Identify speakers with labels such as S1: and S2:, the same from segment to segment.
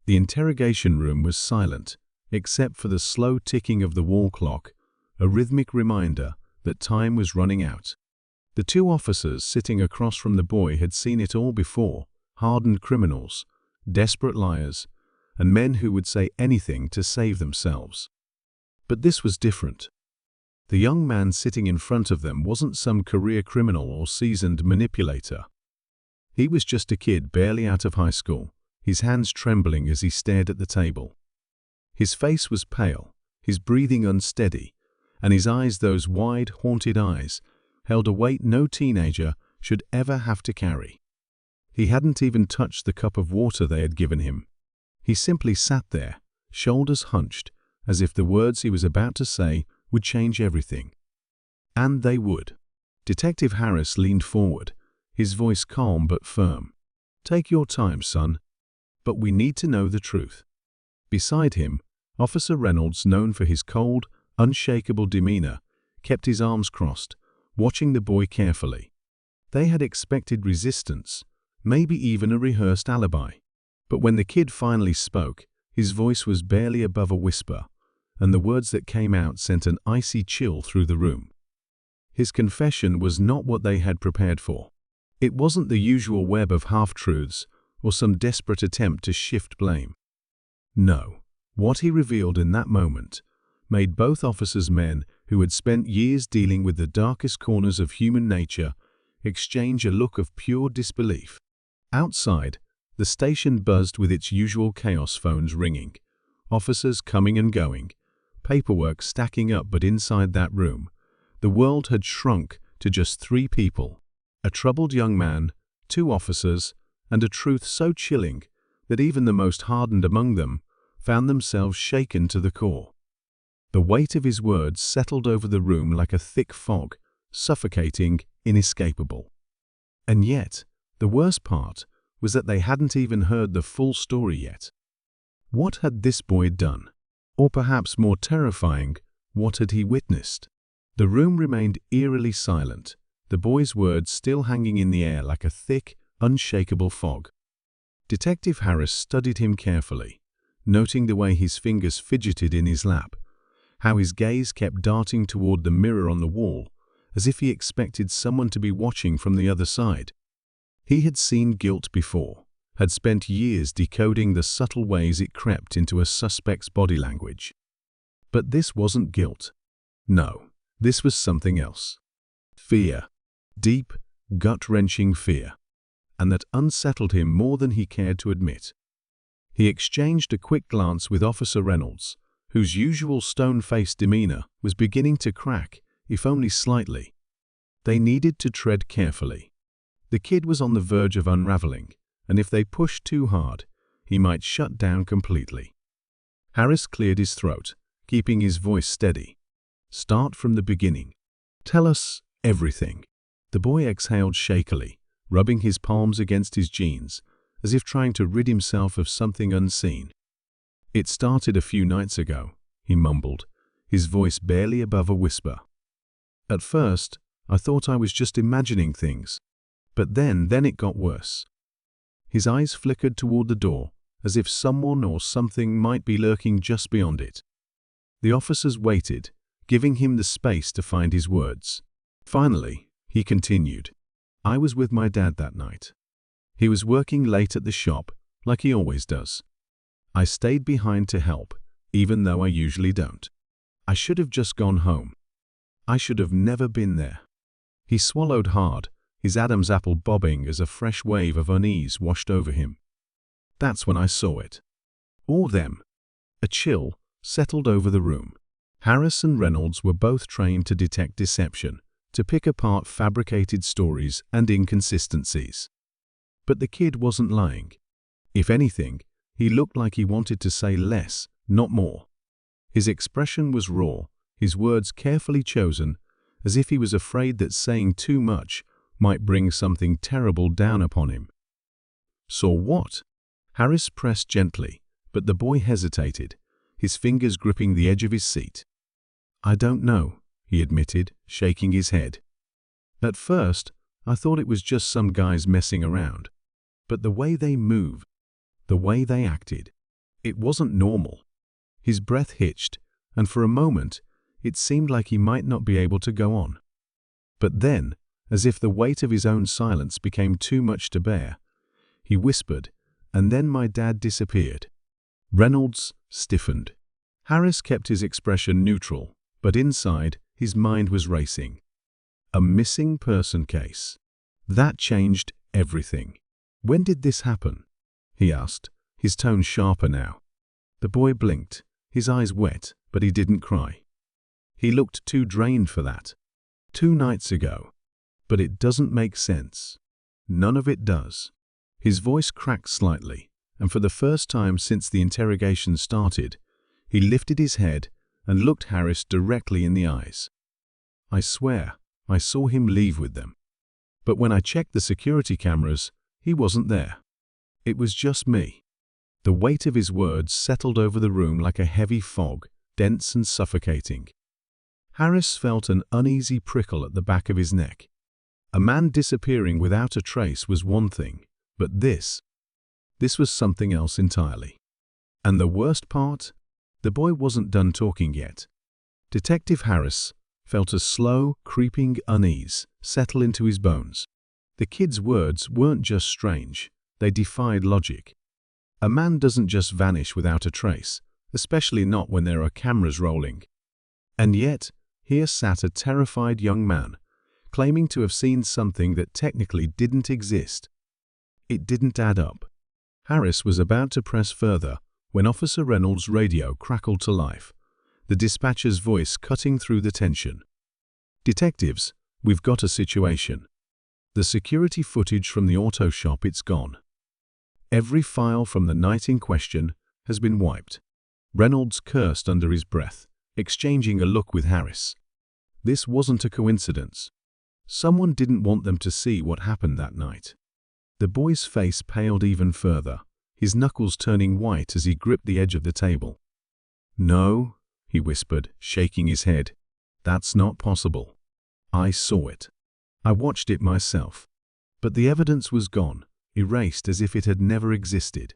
S1: The interrogation room was silent, except for the slow ticking of the wall clock, a rhythmic reminder that time was running out. The two officers sitting across from the boy had seen it all before: hardened criminals, desperate liars, and men who would say anything to save themselves. But this was different. The young man sitting in front of them wasn't some career criminal or seasoned manipulator. He was just a kid barely out of high school, his hands trembling as he stared at the table. His face was pale, his breathing unsteady, and his eyes, those wide, haunted eyes, held a weight no teenager should ever have to carry. He hadn't even touched the cup of water they had given him. He simply sat there, shoulders hunched, as if the words he was about to say would change everything. And they would. Detective Harris leaned forward, his voice calm but firm. "Take your time, son. But we need to know the truth." Beside him, Officer Reynolds, known for his cold, unshakable demeanor, kept his arms crossed, watching the boy carefully. They had expected resistance, maybe even a rehearsed alibi. But when the kid finally spoke, his voice was barely above a whisper, and the words that came out sent an icy chill through the room. His confession was not what they had prepared for. It wasn't the usual web of half-truths or some desperate attempt to shift blame. No, what he revealed in that moment made both officers, men who had spent years dealing with the darkest corners of human nature, exchange a look of pure disbelief. Outside, the station buzzed with its usual chaos: phones ringing, officers coming and going, paperwork stacking up. But inside that room, the world had shrunk to just three people: a troubled young man, two officers, and a truth so chilling that even the most hardened among them found themselves shaken to the core. The weight of his words settled over the room like a thick fog, suffocating, inescapable. And yet, the worst part was that they hadn't even heard the full story yet. What had this boy done? Or perhaps more terrifying, what had he witnessed? The room remained eerily silent, the boy's words still hanging in the air like a thick, unshakable fog. Detective Harris studied him carefully, noting the way his fingers fidgeted in his lap, how his gaze kept darting toward the mirror on the wall, as if he expected someone to be watching from the other side. He had seen guilt before, had spent years decoding the subtle ways it crept into a suspect's body language. But this wasn't guilt. No, this was something else. Fear. Deep, gut-wrenching fear. And that unsettled him more than he cared to admit. He exchanged a quick glance with Officer Reynolds, whose usual stone-faced demeanor was beginning to crack, if only slightly. They needed to tread carefully. The kid was on the verge of unraveling, and if they pushed too hard, he might shut down completely. Harris cleared his throat, keeping his voice steady. "Start from the beginning. Tell us everything." The boy exhaled shakily, rubbing his palms against his jeans, as if trying to rid himself of something unseen. "It started a few nights ago," he mumbled, his voice barely above a whisper. "At first, I thought I was just imagining things, but then it got worse." His eyes flickered toward the door, as if someone or something might be lurking just beyond it. The officers waited, giving him the space to find his words. Finally, he continued, "I was with my dad that night. He was working late at the shop, like he always does. I stayed behind to help, even though I usually don't. I should have just gone home. I should have never been there." He swallowed hard, his Adam's apple bobbing as a fresh wave of unease washed over him. "That's when I saw it. Or them." A chill settled over the room. Harris and Reynolds were both trained to detect deception, to pick apart fabricated stories and inconsistencies. But the kid wasn't lying. If anything, he looked like he wanted to say less, not more. His expression was raw, his words carefully chosen, as if he was afraid that saying too much might bring something terrible down upon him. "Saw what?" Harris pressed gently, but the boy hesitated, his fingers gripping the edge of his seat. "I don't know," he admitted, shaking his head. "At first, I thought it was just some guys messing around. But the way they moved, the way they acted, It wasn't normal. His breath hitched, and for a moment, it seemed like he might not be able to go on. But then, as if the weight of his own silence became too much to bear, he whispered, and then my dad disappeared. Reynolds stiffened. Harris kept his expression neutral, but inside, his mind was racing. A missing person case. That changed everything. "When did this happen?" he asked, his tone sharper now. The boy blinked, his eyes wet, but he didn't cry. He looked too drained for that. 2 nights ago. But it doesn't make sense. None of it does. His voice cracked slightly, and for the first time since the interrogation started, he lifted his head and looked Harris directly in the eyes. "I swear, I saw him leave with them. But when I checked the security cameras, he wasn't there. It was just me." The weight of his words settled over the room like a heavy fog, dense and suffocating. Harris felt an uneasy prickle at the back of his neck. A man disappearing without a trace was one thing, but this was something else entirely. And the worst part? The boy wasn't done talking yet. Detective Harris felt a slow, creeping unease settle into his bones. The kid's words weren't just strange, they defied logic. A man doesn't just vanish without a trace, especially not when there are cameras rolling. And yet, here sat a terrified young man, claiming to have seen something that technically didn't exist. It didn't add up. Harris was about to press further when Officer Reynolds' radio crackled to life, the dispatcher's voice cutting through the tension. "Detectives, we've got a situation. The security footage from the auto shop, it's gone. Every file from the night in question has been wiped." Reynolds cursed under his breath, exchanging a look with Harris. This wasn't a coincidence. Someone didn't want them to see what happened that night. The boy's face paled even further, his knuckles turning white as he gripped the edge of the table. "No," he whispered, shaking his head. "That's not possible. I saw it. I watched it myself. But the evidence was gone, erased as if it had never existed."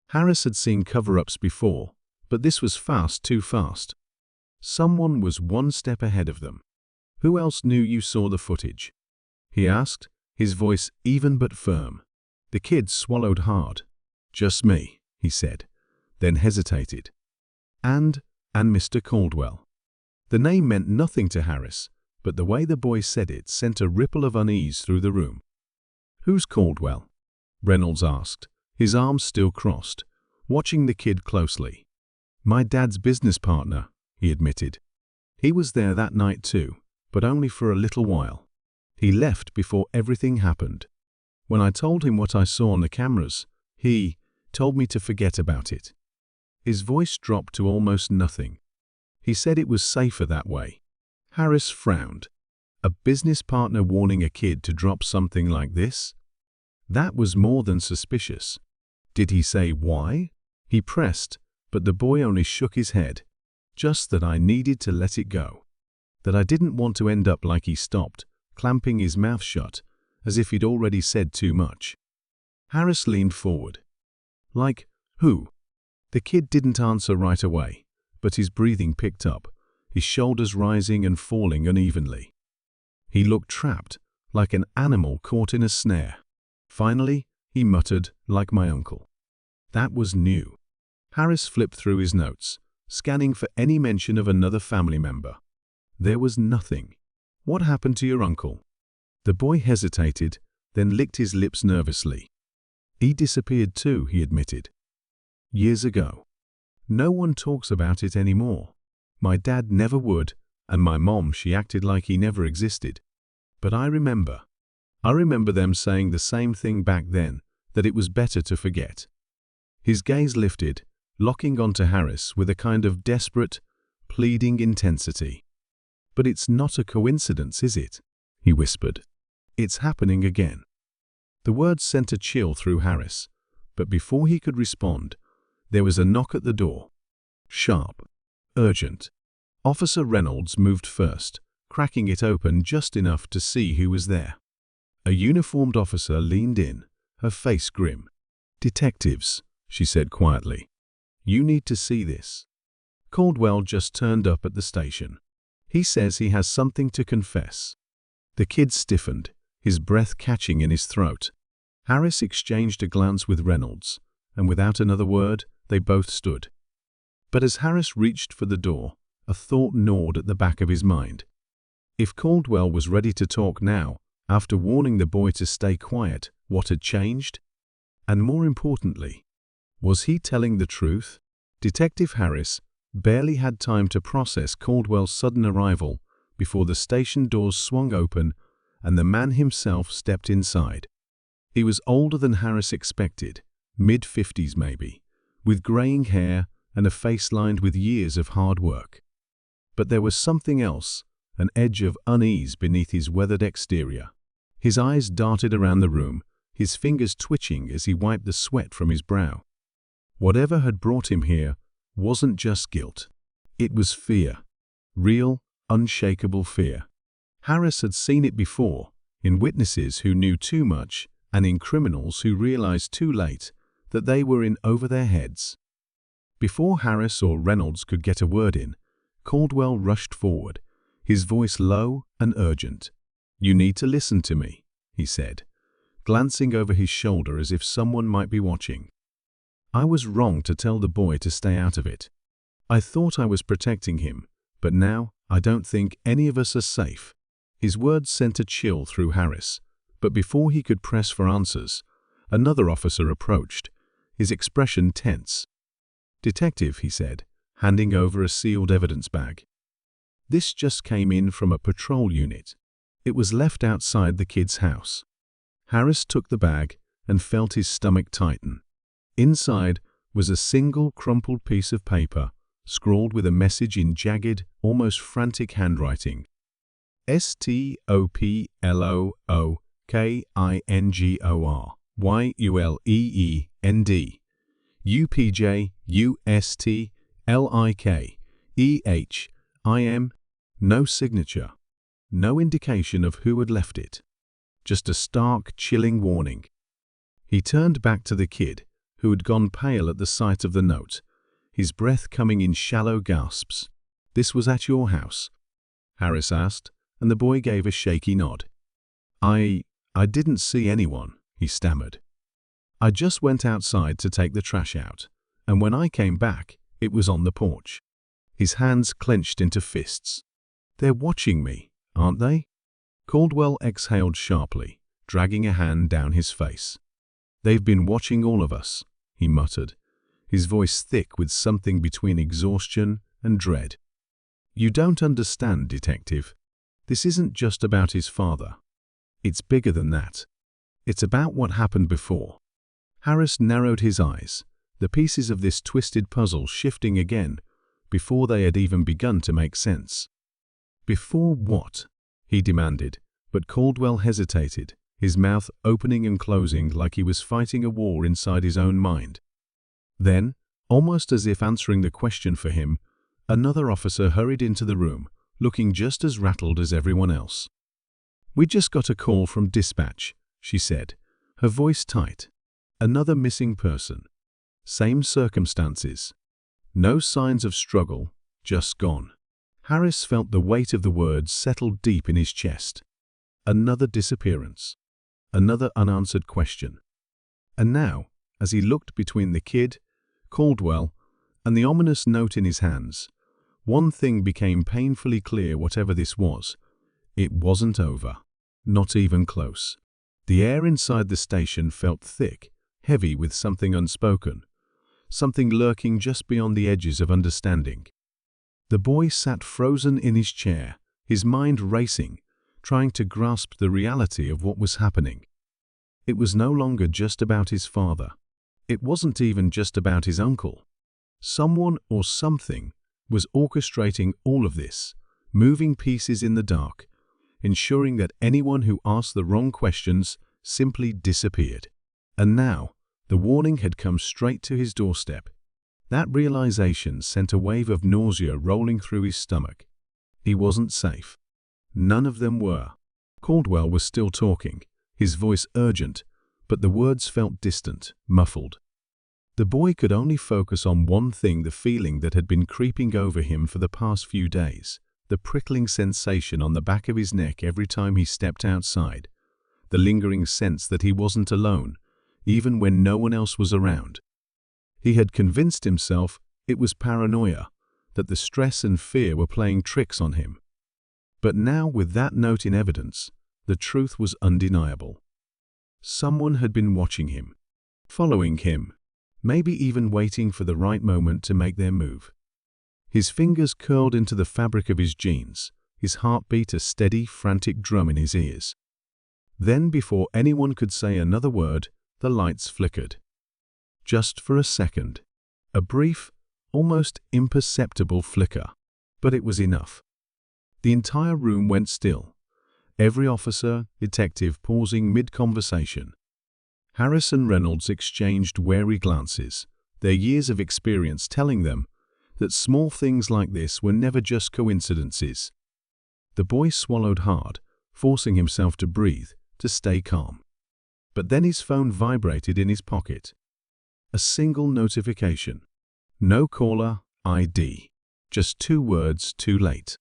S1: Harris had seen cover-ups before, but this was fast, too fast. Someone was one step ahead of them. "Who else knew you saw the footage?" he asked, his voice even but firm. The kid swallowed hard. "Just me," he said, then hesitated. And Mr. Caldwell." The name meant nothing to Harris, but the way the boy said it sent a ripple of unease through the room. "Who's Caldwell?" Reynolds asked, his arms still crossed, watching the kid closely. "My dad's business partner," he admitted. "He was there that night too, but only for a little while. He left before everything happened. When I told him what I saw on the cameras, he told me to forget about it." His voice dropped to almost nothing. He said it was safer that way. Harris frowned. A business partner warning a kid to drop something like this? That was more than suspicious. Did he say why? He pressed, but the boy only shook his head. "Just that I needed to let it go. That I didn't want to end up like he stopped, clamping his mouth shut, as if he'd already said too much." Harris leaned forward. "Like who?" The kid didn't answer right away, but his breathing picked up, his shoulders rising and falling unevenly. He looked trapped, like an animal caught in a snare. Finally, he muttered, "Like my uncle." That was new. Harris flipped through his notes, scanning for any mention of another family member. There was nothing. "What happened to your uncle?" The boy hesitated, then licked his lips nervously. "He disappeared too," he admitted. "Years ago. No one talks about it anymore. My dad never would, and my mom, she acted like he never existed. But I remember them saying the same thing back then, that it was better to forget." His gaze lifted, locking onto Harris with a kind of desperate, pleading intensity. "But it's not a coincidence, is it?" he whispered. "It's happening again." The words sent a chill through Harris, but before he could respond, there was a knock at the door. Sharp, urgent. Officer Reynolds moved first, cracking it open just enough to see who was there. A uniformed officer leaned in, her face grim. "Detectives," she said quietly. You need to see this. Caldwell just turned up at the station. He says he has something to confess. The kid stiffened, his breath catching in his throat. Harris exchanged a glance with Reynolds, and without another word, they both stood. But as Harris reached for the door, a thought gnawed at the back of his mind. If Caldwell was ready to talk now, after warning the boy to stay quiet, what had changed? And more importantly, was he telling the truth? Detective Harris barely had time to process Caldwell's sudden arrival before the station doors swung open and the man himself stepped inside. He was older than Harris expected, mid-50s maybe, with graying hair and a face lined with years of hard work. But there was something else, an edge of unease beneath his weathered exterior. His eyes darted around the room, his fingers twitching as he wiped the sweat from his brow. Whatever had brought him here wasn't just guilt. It was fear. Real, unshakable fear. Harris had seen it before, in witnesses who knew too much and in criminals who realized too late that they were in over their heads. Before Harris or Reynolds could get a word in, Caldwell rushed forward, his voice low and urgent. "You need to listen to me," he said, glancing over his shoulder as if someone might be watching. "I was wrong to tell the boy to stay out of it. I thought I was protecting him, but now I don't think any of us are safe." His words sent a chill through Harris, but before he could press for answers, another officer approached, his expression tense. "Detective," he said, handing over a sealed evidence bag. "This just came in from a patrol unit. It was left outside the kid's house." Harris took the bag and felt his stomach tighten. Inside was a single crumpled piece of paper, scrawled with a message in jagged, almost frantic handwriting. STOPLOOKINGORYULEEND UPJUSTLIKEHIM. No signature. No indication of who had left it. Just a stark, chilling warning. He turned back to the kid, who had gone pale at the sight of the note, his breath coming in shallow gasps. "This was at your house?" Harris asked, and the boy gave a shaky nod. I didn't see anyone," he stammered. "I just went outside to take the trash out, and when I came back, it was on the porch." His hands clenched into fists. "They're watching me, aren't they?" Caldwell exhaled sharply, dragging a hand down his face. "They've been watching all of us," he muttered, his voice thick with something between exhaustion and dread. "You don't understand, Detective. This isn't just about his father. It's bigger than that. It's about what happened before." Harris narrowed his eyes, the pieces of this twisted puzzle shifting again before they had even begun to make sense. "Before what?" he demanded, but Caldwell hesitated, his mouth opening and closing like he was fighting a war inside his own mind. Then, almost as if answering the question for him, another officer hurried into the room, looking just as rattled as everyone else. "We just got a call from dispatch," she said, her voice tight. "Another missing person. Same circumstances. No signs of struggle, just gone." Harris felt the weight of the words settle deep in his chest. Another disappearance. Another unanswered question. And now, as he looked between the kid, Caldwell, and the ominous note in his hands, one thing became painfully clear. Whatever this was, it wasn't over. Not even close. The air inside the station felt thick, heavy with something unspoken, something lurking just beyond the edges of understanding. The boy sat frozen in his chair, his mind racing, trying to grasp the reality of what was happening. It was no longer just about his father. It wasn't even just about his uncle. Someone or something was orchestrating all of this, moving pieces in the dark, ensuring that anyone who asked the wrong questions simply disappeared. And now, the warning had come straight to his doorstep. That realization sent a wave of nausea rolling through his stomach. He wasn't safe. None of them were. Caldwell was still talking, his voice urgent, but the words felt distant, muffled. The boy could only focus on one thing, the feeling that had been creeping over him for the past few days, the prickling sensation on the back of his neck every time he stepped outside, the lingering sense that he wasn't alone, even when no one else was around. He had convinced himself it was paranoia, that the stress and fear were playing tricks on him. But now, with that note in evidence, the truth was undeniable. Someone had been watching him, following him, maybe even waiting for the right moment to make their move. His fingers curled into the fabric of his jeans, his heart beat a steady, frantic drum in his ears. Then, before anyone could say another word, the lights flickered. Just for a second. A brief, almost imperceptible flicker. But it was enough. The entire room went still. Every officer, detective pausing mid-conversation. Harris and Reynolds exchanged wary glances, their years of experience telling them that small things like this were never just coincidences. The boy swallowed hard, forcing himself to breathe, to stay calm. But then his phone vibrated in his pocket. A single notification. No caller ID. Just 2 words, too late.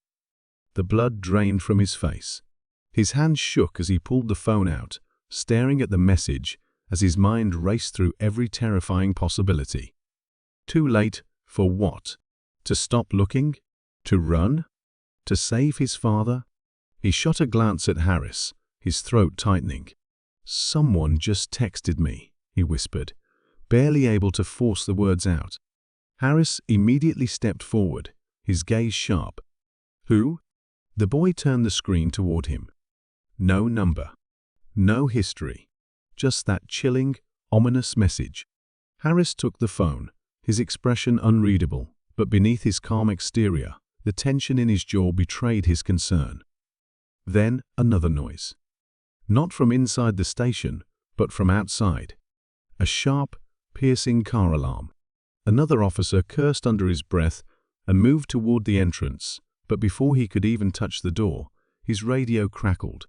S1: The blood drained from his face. His hand shook as he pulled the phone out, staring at the message as his mind raced through every terrifying possibility. Too late for what? To stop looking? To run? To save his father? He shot a glance at Harris, his throat tightening. "Someone just texted me," he whispered, barely able to force the words out. Harris immediately stepped forward, his gaze sharp. "Who?" The boy turned the screen toward him. No number. No history. Just that chilling, ominous message. Harris took the phone, his expression unreadable, but beneath his calm exterior, the tension in his jaw betrayed his concern. Then another noise. Not from inside the station, but from outside. A sharp, piercing car alarm. Another officer cursed under his breath and moved toward the entrance, but before he could even touch the door, his radio crackled.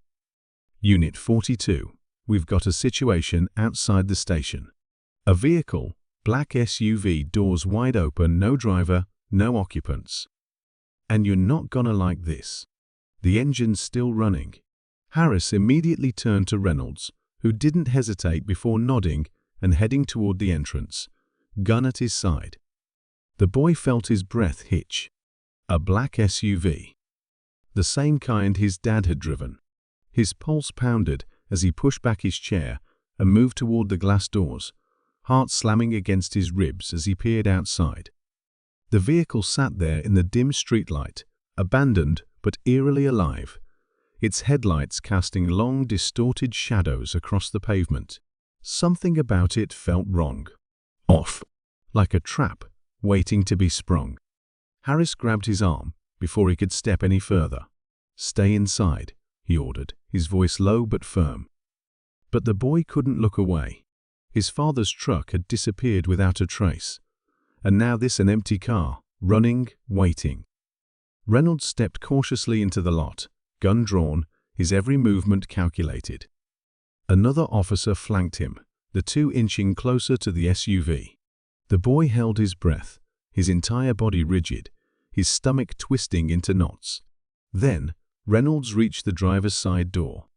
S1: "Unit 42, we've got a situation outside the station. A vehicle, black SUV, doors wide open, no driver, no occupants. And you're not gonna like this. The engine's still running." Harris immediately turned to Reynolds, who didn't hesitate before nodding and heading toward the entrance, gun at his side. The boy felt his breath hitch. A black SUV. The same kind his dad had driven. His pulse pounded as he pushed back his chair and moved toward the glass doors, heart slamming against his ribs as he peered outside. The vehicle sat there in the dim streetlight, abandoned but eerily alive, its headlights casting long, distorted shadows across the pavement. Something about it felt wrong. Off. Like a trap, waiting to be sprung. Harris grabbed his arm before he could step any further. "Stay inside," he ordered, his voice low but firm. But the boy couldn't look away. His father's truck had disappeared without a trace. And now this an empty car, running, waiting. Reynolds stepped cautiously into the lot, gun drawn, his every movement calculated. Another officer flanked him, the 2 inching closer to the SUV. The boy held his breath, his entire body rigid, his stomach twisting into knots. Then, Reynolds reached the driver's side door.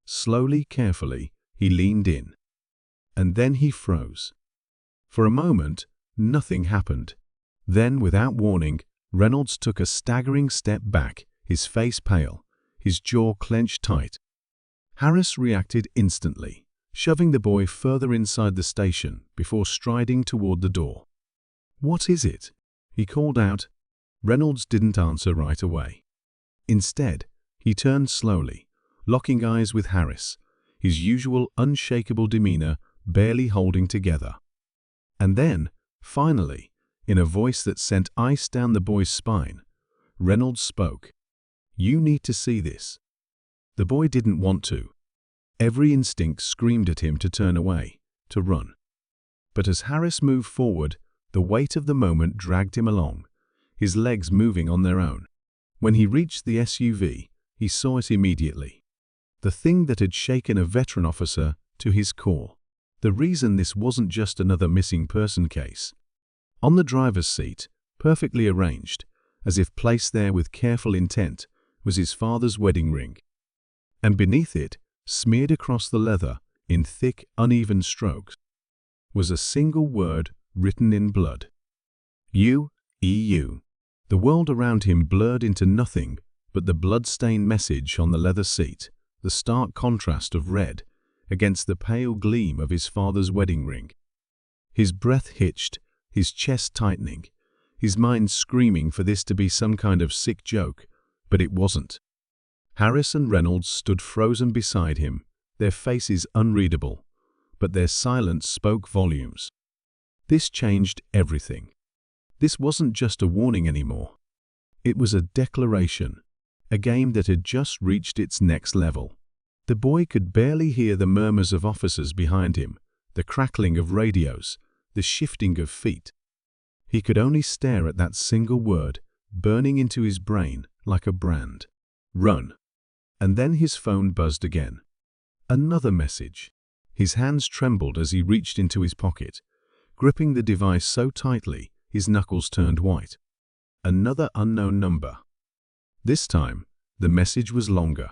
S1: Slowly, carefully, he leaned in. And then he froze. For a moment, nothing happened. Then, without warning, Reynolds took a staggering step back, his face pale, his jaw clenched tight. Harris reacted instantly, shoving the boy further inside the station before striding toward the door. "What is it?" he called out. Reynolds didn't answer right away. Instead, he turned slowly, locking eyes with Harris, his usual unshakable demeanor barely holding together. And then, finally, in a voice that sent ice down the boy's spine, Reynolds spoke. "You need to see this." The boy didn't want to. Every instinct screamed at him to turn away, to run. But as Harris moved forward, the weight of the moment dragged him along, his legs moving on their own. When he reached the SUV, he saw it immediately. The thing that had shaken a veteran officer to his core. The reason this wasn't just another missing person case. On the driver's seat, perfectly arranged, as if placed there with careful intent, was his father's wedding ring. And beneath it, smeared across the leather in thick, uneven strokes, was a single word written in blood. U-E-U. The world around him blurred into nothing but the blood-stained message on the leather seat, the stark contrast of red against the pale gleam of his father's wedding ring. His breath hitched, his chest tightening, his mind screaming for this to be some kind of sick joke, but it wasn't. Harris and Reynolds stood frozen beside him, their faces unreadable, but their silence spoke volumes. This changed everything. This wasn't just a warning anymore. It was a declaration, a game that had just reached its next level. The boy could barely hear the murmurs of officers behind him, the crackling of radios, the shifting of feet. He could only stare at that single word, burning into his brain like a brand. Run. And then his phone buzzed again. Another message. His hands trembled as he reached into his pocket, gripping the device so tightly his knuckles turned white. Another unknown number. This time, the message was longer.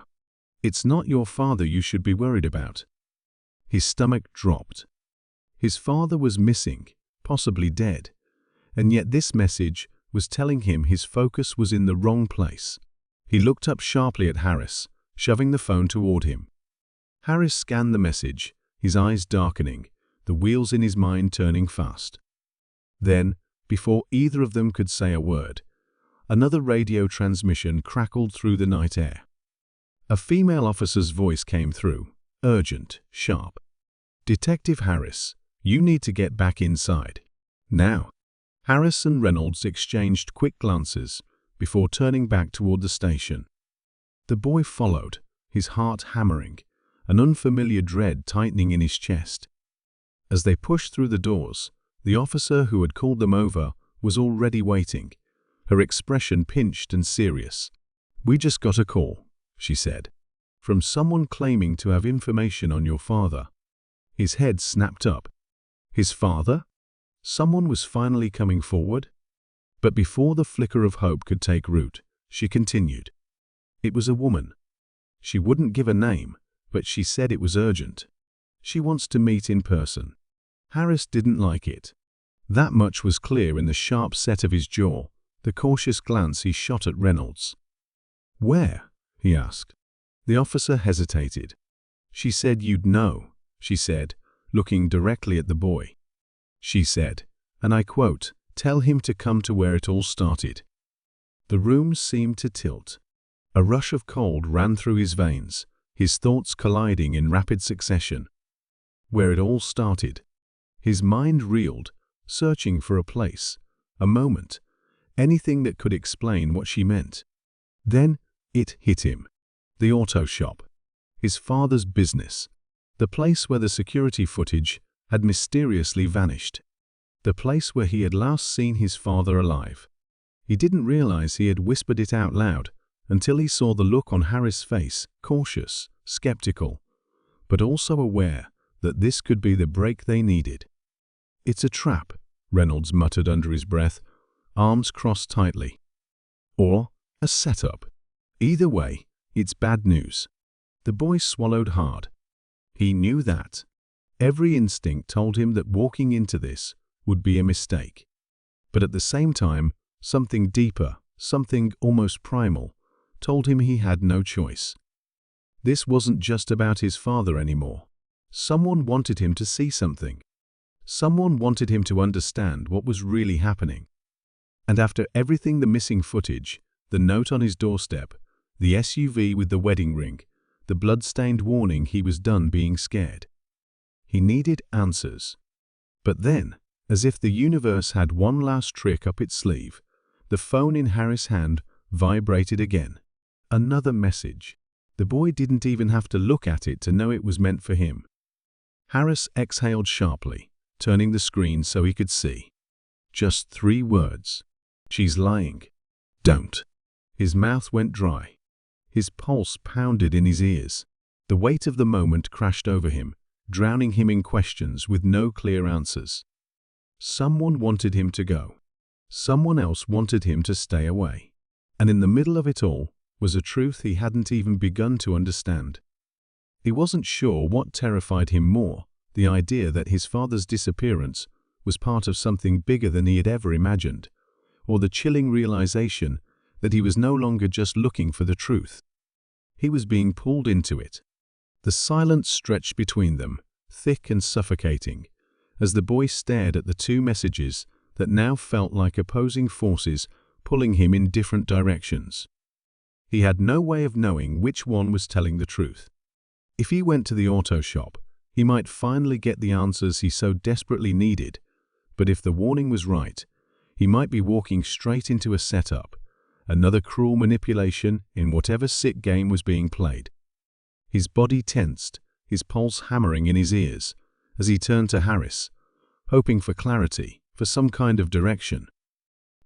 S1: It's not your father you should be worried about. His stomach dropped. His father was missing, possibly dead, and yet this message was telling him his focus was in the wrong place. He looked up sharply at Harris, shoving the phone toward him. Harris scanned the message, his eyes darkening, the wheels in his mind turning fast. Then, before either of them could say a word, another radio transmission crackled through the night air. A female officer's voice came through, urgent, sharp. "Detective Harris, you need to get back inside. Now." Harris and Reynolds exchanged quick glances before turning back toward the station. The boy followed, his heart hammering, an unfamiliar dread tightening in his chest. As they pushed through the doors, the officer who had called them over was already waiting, her expression pinched and serious. "We just got a call," she said, "from someone claiming to have information on your father." His head snapped up. His father? Someone was finally coming forward? But before the flicker of hope could take root, she continued. "It was a woman. She wouldn't give a name, but she said it was urgent. She wants to meet in person." Harris didn't like it. That much was clear in the sharp set of his jaw, the cautious glance he shot at Reynolds. "Where?" he asked. The officer hesitated. "She said you'd know," she said, looking directly at the boy. She said, and I quote, "Tell him to come to where it all started." The room seemed to tilt. A rush of cold ran through his veins, his thoughts colliding in rapid succession. Where it all started. His mind reeled, searching for a place, a moment, anything that could explain what she meant. Then it hit him. The auto shop. His father's business. The place where the security footage had mysteriously vanished. The place where he had last seen his father alive. He didn't realize he had whispered it out loud until he saw the look on Harris' face, cautious, skeptical, but also aware that this could be the break they needed. "It's a trap," Reynolds muttered under his breath, arms crossed tightly. "Or a setup. Either way, it's bad news." The boy swallowed hard. He knew that. Every instinct told him that walking into this would be a mistake. But at the same time, something deeper, something almost primal, told him he had no choice. This wasn't just about his father anymore. Someone wanted him to see something. Someone wanted him to understand what was really happening. And after everything, the missing footage, the note on his doorstep, the SUV with the wedding ring, the blood-stained warning, he was done being scared. He needed answers. But then, as if the universe had one last trick up its sleeve, the phone in Harris' hand vibrated again. Another message. The boy didn't even have to look at it to know it was meant for him. Harris exhaled sharply, turning the screen so he could see. Just 3 words. "She's lying. Don't." His mouth went dry. His pulse pounded in his ears. The weight of the moment crashed over him, drowning him in questions with no clear answers. Someone wanted him to go. Someone else wanted him to stay away. And in the middle of it all was a truth he hadn't even begun to understand. He wasn't sure what terrified him more, the idea that his father's disappearance was part of something bigger than he had ever imagined, or the chilling realization that he was no longer just looking for the truth. He was being pulled into it. The silence stretched between them, thick and suffocating, as the boy stared at the two messages that now felt like opposing forces pulling him in different directions. He had no way of knowing which one was telling the truth. If he went to the auto shop, he might finally get the answers he so desperately needed, but if the warning was right, he might be walking straight into a setup, another cruel manipulation in whatever sick game was being played. His body tensed, his pulse hammering in his ears, as he turned to Harris, hoping for clarity, for some kind of direction.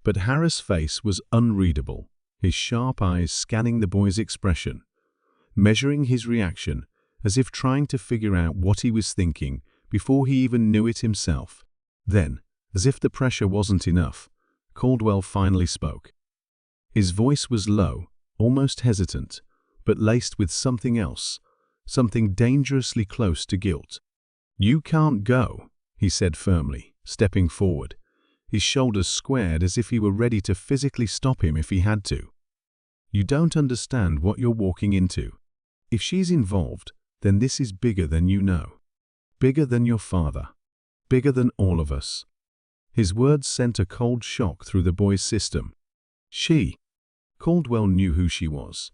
S1: But Harris' face was unreadable, his sharp eyes scanning the boy's expression, measuring his reaction as if trying to figure out what he was thinking before he even knew it himself. Then, as if the pressure wasn't enough, Caldwell finally spoke. His voice was low, almost hesitant, but laced with something else, something dangerously close to guilt. "You can't go," he said firmly, stepping forward, his shoulders squared as if he were ready to physically stop him if he had to. "You don't understand what you're walking into. If she's involved, then this is bigger than you know. Bigger than your father. Bigger than all of us." His words sent a cold shock through the boy's system. She. Caldwell knew who she was.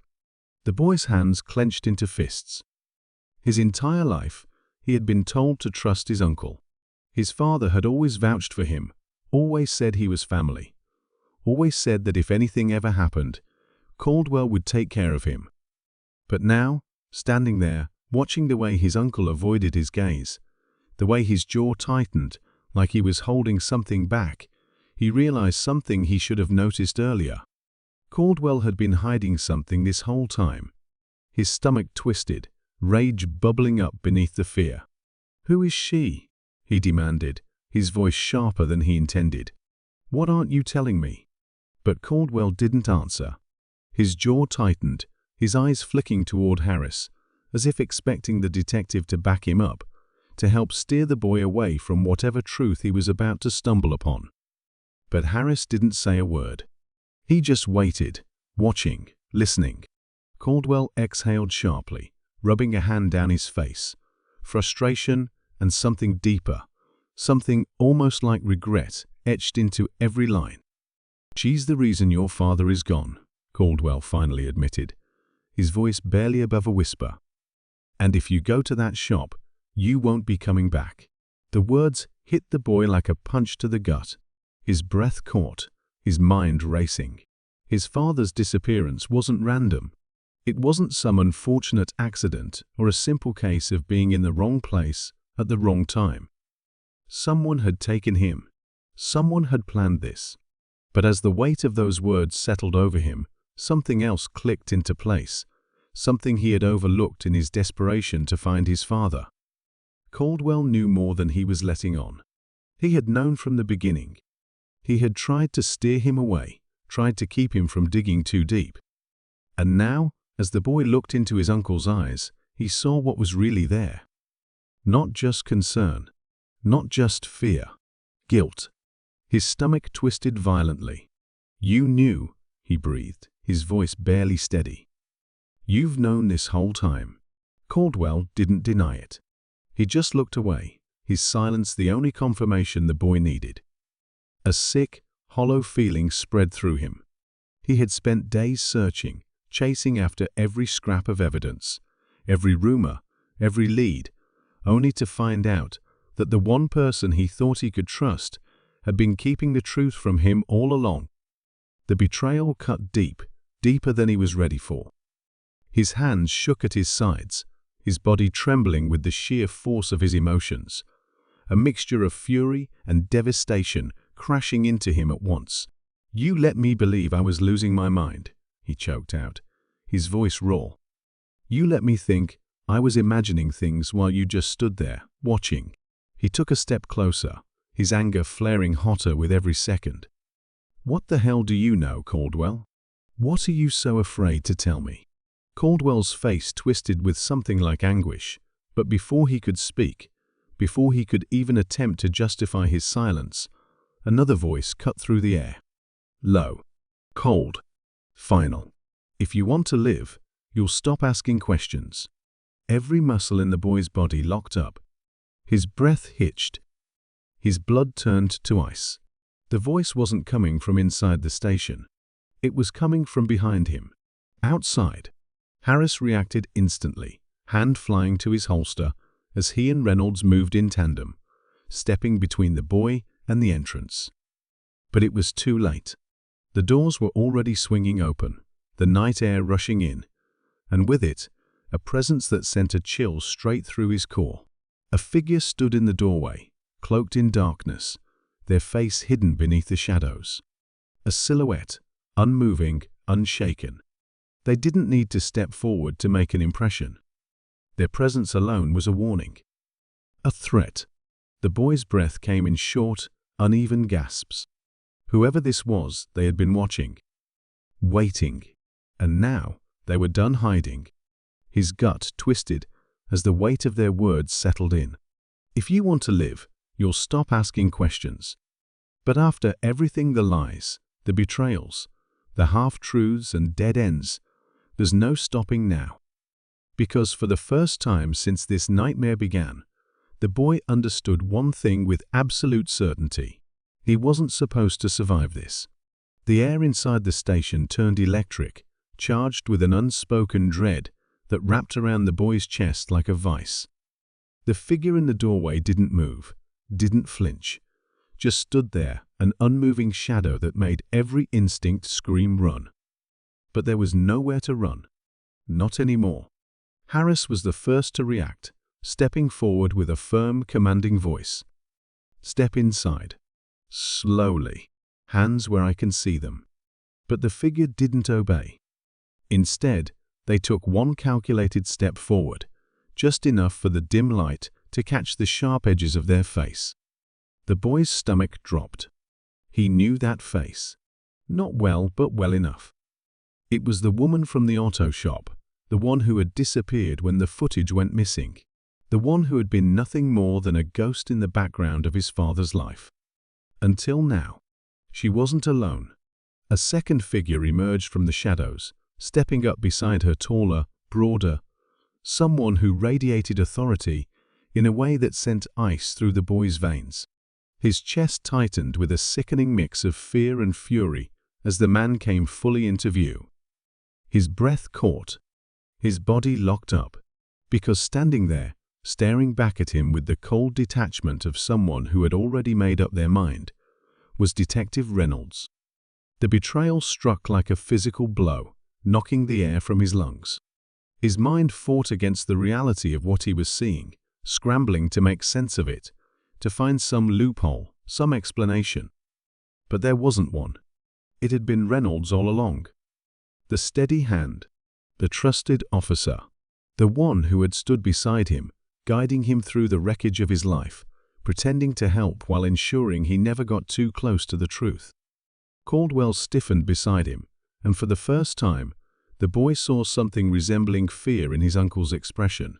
S1: The boy's hands clenched into fists. His entire life, he had been told to trust his uncle. His father had always vouched for him, always said he was family, always said that if anything ever happened, Caldwell would take care of him. But now, standing there, watching the way his uncle avoided his gaze, the way his jaw tightened like he was holding something back, he realized something he should have noticed earlier. Caldwell had been hiding something this whole time. His stomach twisted, rage bubbling up beneath the fear. "Who is she?" he demanded, his voice sharper than he intended. "What aren't you telling me?" But Caldwell didn't answer. His jaw tightened, his eyes flicking toward Harris, as if expecting the detective to back him up, to help steer the boy away from whatever truth he was about to stumble upon. But Harris didn't say a word. He just waited, watching, listening. Caldwell exhaled sharply, rubbing a hand down his face. Frustration and something deeper, something almost like regret, etched into every line. "She's the reason your father is gone," Caldwell finally admitted, his voice barely above a whisper. "And if you go to that shop, you won't be coming back." The words hit the boy like a punch to the gut. His breath caught, his mind racing. His father's disappearance wasn't random. It wasn't some unfortunate accident or a simple case of being in the wrong place at the wrong time. Someone had taken him. Someone had planned this. But as the weight of those words settled over him, something else clicked into place, something he had overlooked in his desperation to find his father. Caldwell knew more than he was letting on. He had known from the beginning. He had tried to steer him away, tried to keep him from digging too deep. And now, as the boy looked into his uncle's eyes, he saw what was really there. Not just concern, not just fear, guilt. His stomach twisted violently. "You knew," he breathed, his voice barely steady. "You've known this whole time." Caldwell didn't deny it. He just looked away, his silence the only confirmation the boy needed. A sick, hollow feeling spread through him. He had spent days searching, chasing after every scrap of evidence, every rumor, every lead, only to find out that the one person he thought he could trust had been keeping the truth from him all along. The betrayal cut deep, deeper than he was ready for. His hands shook at his sides, his body trembling with the sheer force of his emotions, a mixture of fury and devastation crashing into him at once. "You let me believe I was losing my mind," he choked out, his voice raw. "You let me think I was imagining things while you just stood there, watching." He took a step closer, his anger flaring hotter with every second. "What the hell do you know, Caldwell? What are you so afraid to tell me?" Caldwell's face twisted with something like anguish, but before he could speak, before he could even attempt to justify his silence, another voice cut through the air. Low, cold, final. "If you want to live, you'll stop asking questions." Every muscle in the boy's body locked up. His breath hitched. His blood turned to ice. The voice wasn't coming from inside the station. It was coming from behind him. Outside. Harris reacted instantly, hand flying to his holster as he and Reynolds moved in tandem, stepping between the boy and the entrance. But it was too late. The doors were already swinging open, the night air rushing in, and with it, a presence that sent a chill straight through his core. A figure stood in the doorway, cloaked in darkness, their face hidden beneath the shadows. A silhouette, unmoving, unshaken. They didn't need to step forward to make an impression. Their presence alone was a warning. A threat. The boy's breath came in short, uneven gasps. Whoever this was, they had been watching. Waiting. And now, they were done hiding. His gut twisted as the weight of their words settled in. If you want to live, you'll stop asking questions. But after everything, the lies, the betrayals, the half-truths and dead ends, there's no stopping now. Because for the first time since this nightmare began, the boy understood one thing with absolute certainty. He wasn't supposed to survive this. The air inside the station turned electric, charged with an unspoken dread that wrapped around the boy's chest like a vice. The figure in the doorway didn't move, didn't flinch, just stood there, an unmoving shadow that made every instinct scream run. But there was nowhere to run. Not anymore. Harris was the first to react, stepping forward with a firm, commanding voice. "Step inside. Slowly. Hands where I can see them." But the figure didn't obey. Instead, they took one calculated step forward, just enough for the dim light to catch the sharp edges of their face. The boy's stomach dropped. He knew that face. Not well, but well enough. It was the woman from the auto shop, the one who had disappeared when the footage went missing, the one who had been nothing more than a ghost in the background of his father's life. Until now, she wasn't alone. A second figure emerged from the shadows, stepping up beside her, taller, broader, someone who radiated authority in a way that sent ice through the boy's veins. His chest tightened with a sickening mix of fear and fury as the man came fully into view. His breath caught, his body locked up, because standing there, staring back at him with the cold detachment of someone who had already made up their mind, was Detective Reynolds. The betrayal struck like a physical blow, knocking the air from his lungs. His mind fought against the reality of what he was seeing, scrambling to make sense of it, to find some loophole, some explanation. But there wasn't one. It had been Reynolds all along. The steady hand, the trusted officer, the one who had stood beside him, guiding him through the wreckage of his life, pretending to help while ensuring he never got too close to the truth. Caldwell stiffened beside him, and for the first time, the boy saw something resembling fear in his uncle's expression.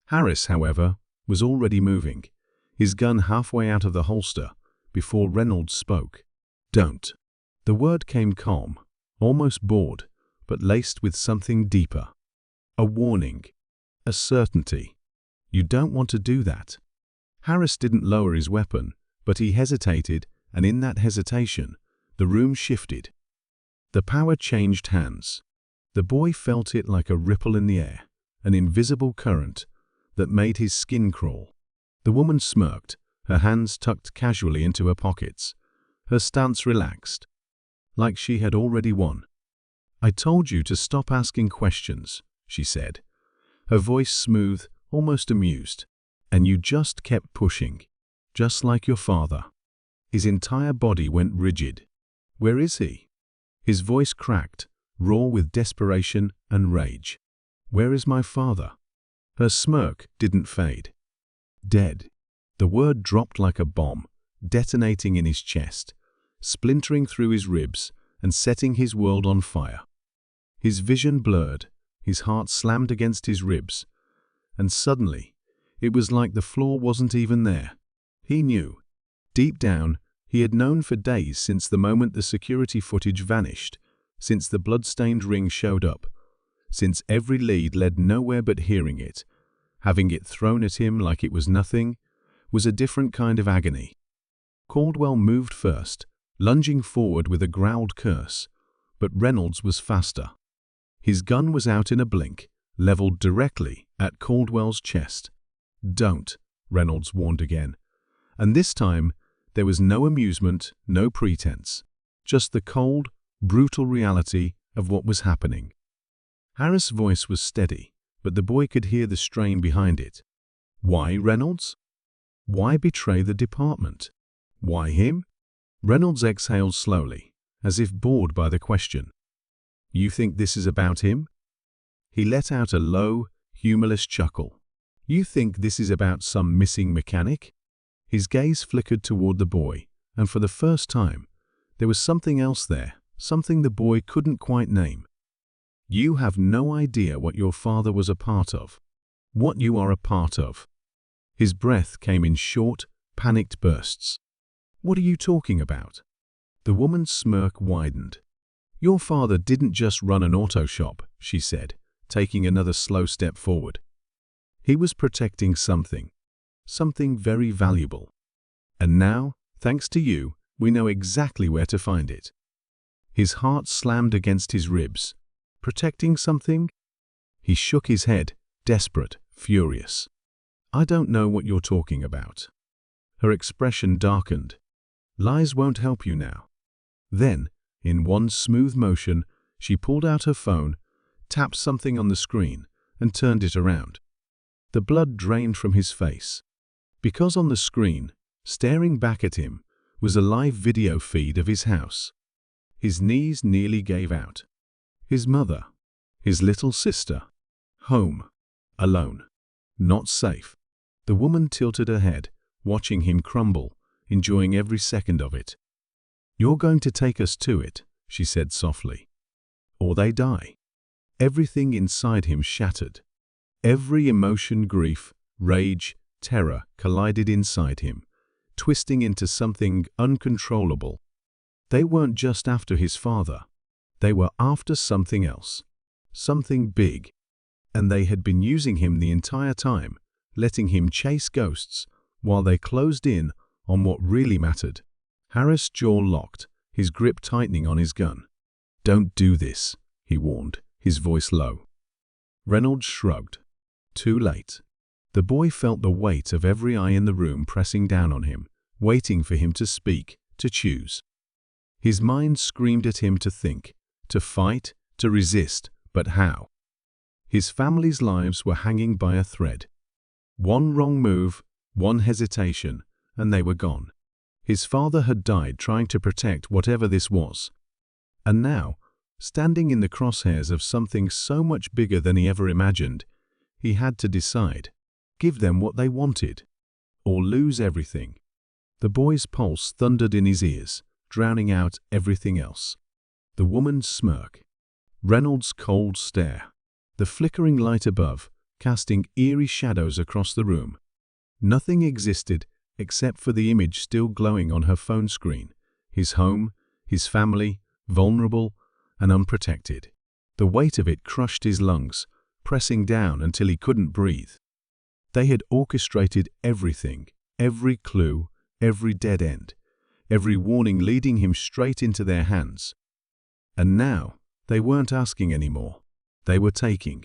S1: Harris, however, was already moving, his gun halfway out of the holster, before Reynolds spoke. "Don't." The word came calm, almost bored, but laced with something deeper. A warning. A certainty. "You don't want to do that." Harris didn't lower his weapon, but he hesitated, and in that hesitation, the room shifted. The power changed hands. The boy felt it like a ripple in the air, an invisible current that made his skin crawl. The woman smirked, her hands tucked casually into her pockets, her stance relaxed, like she had already won. "I told you to stop asking questions," she said, her voice smooth, almost amused. "And you just kept pushing, just like your father." His entire body went rigid. "Where is he?" His voice cracked, raw with desperation and rage. "Where is my father?" Her smirk didn't fade. Dead. The word dropped like a bomb, detonating in his chest, splintering through his ribs and setting his world on fire. His vision blurred, his heart slammed against his ribs, and suddenly, it was like the floor wasn't even there. He knew. Deep down, he had known for days since the moment the security footage vanished, since the blood-stained ring showed up, since every lead led nowhere but hearing it. Having it thrown at him like it was nothing was a different kind of agony. Caldwell moved first, lunging forward with a growled curse, but Reynolds was faster. His gun was out in a blink, leveled directly at Caldwell's chest. "Don't," Reynolds warned again. And this time, there was no amusement, no pretense, just the cold, brutal reality of what was happening. Harris' voice was steady, but the boy could hear the strain behind it. Why Reynolds? Why betray the department? Why him? Reynolds exhaled slowly, as if bored by the question. "You think this is about him?" He let out a low, humorless chuckle. "You think this is about some missing mechanic?" His gaze flickered toward the boy, and for the first time, there was something else there, something the boy couldn't quite name. "You have no idea what your father was a part of, what you are a part of." His breath came in short, panicked bursts. "What are you talking about?" The woman's smirk widened. "Your father didn't just run an auto shop," she said, taking another slow step forward. "He was protecting something, something very valuable. And now, thanks to you, we know exactly where to find it." His heart slammed against his ribs. Protecting something? He shook his head, desperate, furious. "I don't know what you're talking about." Her expression darkened. "Lies won't help you now." Then, in one smooth motion, she pulled out her phone, tapped something on the screen, and turned it around. The blood drained from his face. Because on the screen, staring back at him, was a live video feed of his house. His knees nearly gave out. His mother, his little sister, home, alone, not safe. The woman tilted her head, watching him crumble, enjoying every second of it. "You're going to take us to it," she said softly. "Or they die." Everything inside him shattered. Every emotion, grief, rage, terror collided inside him, twisting into something uncontrollable. They weren't just after his father. They were after something else, something big. And they had been using him the entire time, letting him chase ghosts while they closed in on what really mattered. Harris' jaw locked, his grip tightening on his gun. "Don't do this," he warned, his voice low. Reynolds shrugged. Too late. The boy felt the weight of every eye in the room pressing down on him, waiting for him to speak, to choose. His mind screamed at him to think, to fight, to resist, but how? His family's lives were hanging by a thread. One wrong move, one hesitation, and they were gone. His father had died trying to protect whatever this was. And now, standing in the crosshairs of something so much bigger than he ever imagined, he had to decide. Give them what they wanted, or lose everything. The boy's pulse thundered in his ears, drowning out everything else. The woman's smirk, Reynolds' cold stare, the flickering light above, casting eerie shadows across the room. Nothing existed except for the image still glowing on her phone screen, his home, his family, vulnerable and unprotected. The weight of it crushed his lungs, pressing down until he couldn't breathe. They had orchestrated everything, every clue, every dead end, every warning leading him straight into their hands. And now, they weren't asking anymore. They were taking.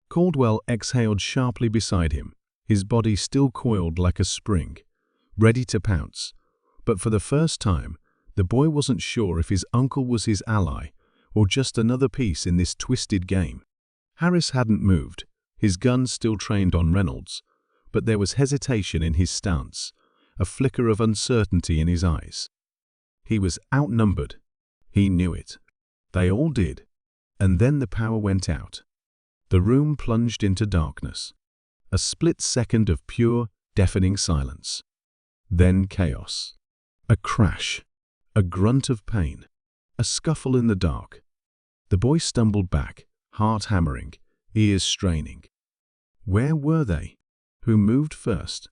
S1: Caldwell exhaled sharply beside him, his body still coiled like a spring, ready to pounce. But for the first time, the boy wasn't sure if his uncle was his ally or just another piece in this twisted game. Harris hadn't moved, his gun still trained on Reynolds, but there was hesitation in his stance, a flicker of uncertainty in his eyes. He was outnumbered. He knew it. They all did. And then the power went out. The room plunged into darkness. A split second of pure, deafening silence. Then chaos. A crash. A grunt of pain. A scuffle in the dark. The boy stumbled back, heart hammering, ears straining. Where were they? Who moved first?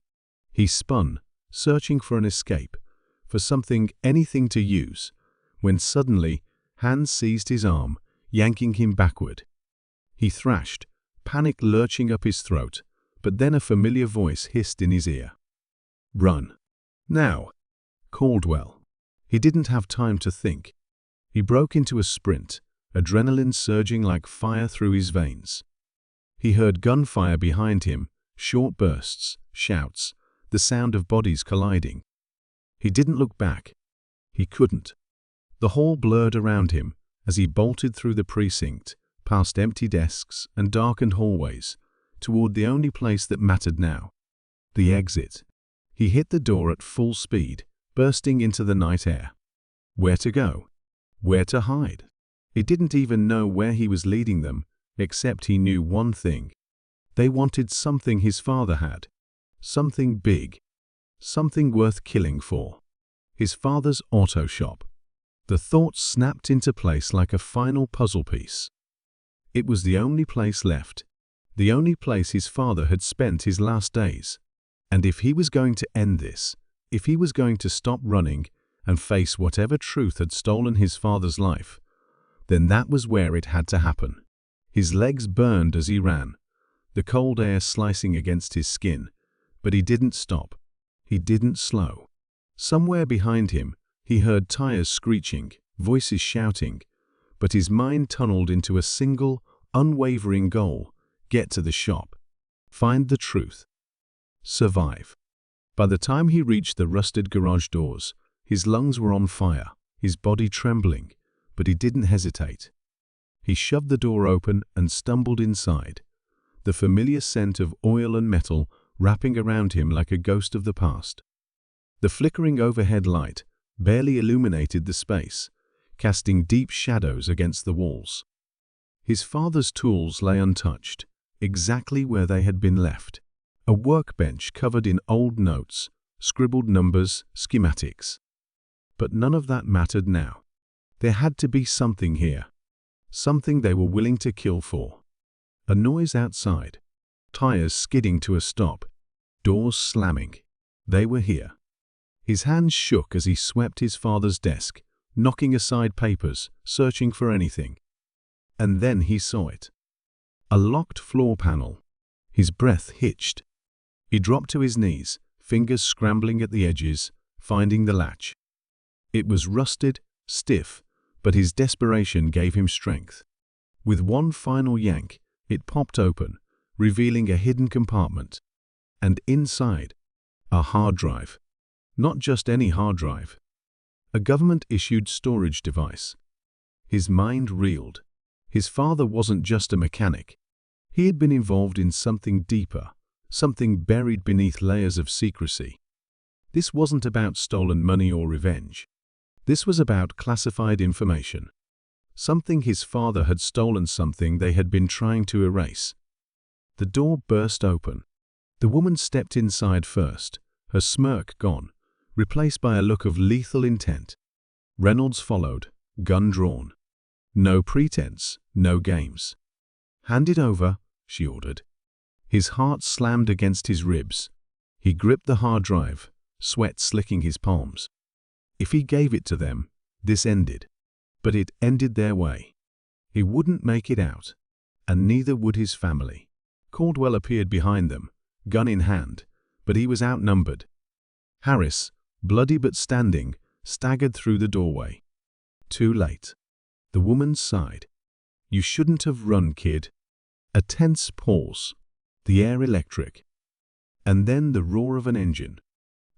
S1: He spun, searching for an escape, for something, anything to use, when suddenly, hands seized his arm, yanking him backward. He thrashed, panic lurching up his throat, but then a familiar voice hissed in his ear. "Run. Now." Caldwell. He didn't have time to think. He broke into a sprint, adrenaline surging like fire through his veins. He heard gunfire behind him, short bursts, shouts, the sound of bodies colliding. He didn't look back. He couldn't. The hall blurred around him as he bolted through the precinct, past empty desks and darkened hallways, toward the only place that mattered now, the exit. He hit the door at full speed, bursting into the night air. Where to go? Where to hide? He didn't even know where he was leading them, except he knew one thing. They wanted something his father had. Something big. Something worth killing for. His father's auto shop. The thought snapped into place like a final puzzle piece. It was the only place left. The only place his father had spent his last days. And if he was going to end this, if he was going to stop running and face whatever truth had stolen his father's life, then that was where it had to happen. His legs burned as he ran, the cold air slicing against his skin, but he didn't stop. He didn't slow. Somewhere behind him, he heard tires screeching, voices shouting, but his mind tunneled into a single, unwavering goal: get to the shop. Find the truth. Survive. By the time he reached the rusted garage doors, his lungs were on fire, his body trembling, but he didn't hesitate. He shoved the door open and stumbled inside, the familiar scent of oil and metal wrapping around him like a ghost of the past. The flickering overhead light barely illuminated the space, casting deep shadows against the walls. His father's tools lay untouched, exactly where they had been left. A workbench covered in old notes, scribbled numbers, schematics. But none of that mattered now. There had to be something here. Something they were willing to kill for. A noise outside. Tires skidding to a stop. Doors slamming. They were here. His hands shook as he swept his father's desk, knocking aside papers, searching for anything. And then he saw it. A locked floor panel. His breath hitched. He dropped to his knees, fingers scrambling at the edges, finding the latch. It was rusted, stiff, but his desperation gave him strength. With one final yank, it popped open, revealing a hidden compartment. And inside, a hard drive. Not just any hard drive. A government-issued storage device. His mind reeled. His father wasn't just a mechanic. He had been involved in something deeper, something buried beneath layers of secrecy. This wasn't about stolen money or revenge. This was about classified information. Something his father had stolen, something they had been trying to erase. The door burst open. The woman stepped inside first, her smirk gone, replaced by a look of lethal intent. Reynolds followed, gun drawn. No pretense, no games. "Hand it over," she ordered. His heart slammed against his ribs. He gripped the hard drive, sweat slicking his palms. If he gave it to them, this ended. But it ended their way. He wouldn't make it out, and neither would his family. Caldwell appeared behind them, gun in hand, but he was outnumbered. Harris, bloody but standing, staggered through the doorway. Too late. The woman sighed. "You shouldn't have run, kid." A tense pause. The air electric. And then the roar of an engine.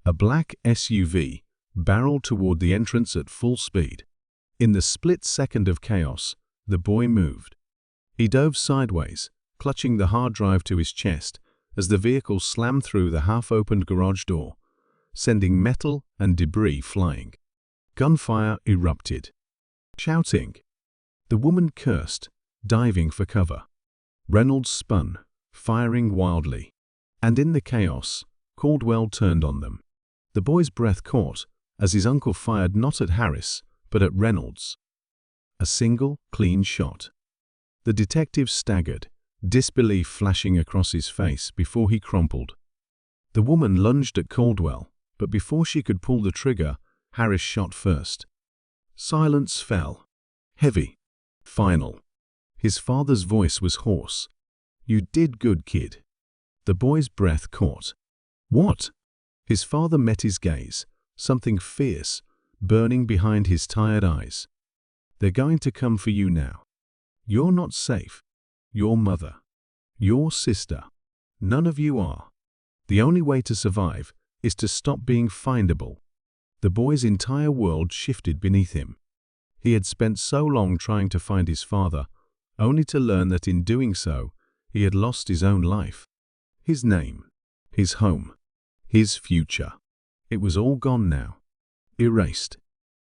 S1: A black SUV barreled toward the entrance at full speed. In the split second of chaos, the boy moved. He dove sideways, clutching the hard drive to his chest as the vehicle slammed through the half-opened garage door, sending metal and debris flying. Gunfire erupted. Shouting. The woman cursed, diving for cover. Reynolds spun, firing wildly. And in the chaos, Caldwell turned on them. The boy's breath caught as his uncle fired not at Harris, but at Reynolds. A single, clean shot. The detective staggered, disbelief flashing across his face before he crumpled. The woman lunged at Caldwell, but before she could pull the trigger, Harris shot first. Silence fell. Heavy. Final. His father's voice was hoarse. "You did good, kid." The boy's breath caught. "What?" His father met his gaze, something fierce, burning behind his tired eyes. "They're going to come for you now. You're not safe. Your mother. Your sister. None of you are. The only way to survive is to stop being findable." The boy's entire world shifted beneath him. He had spent so long trying to find his father, only to learn that in doing so, he had lost his own life. His name. His home. His future. It was all gone now. Erased.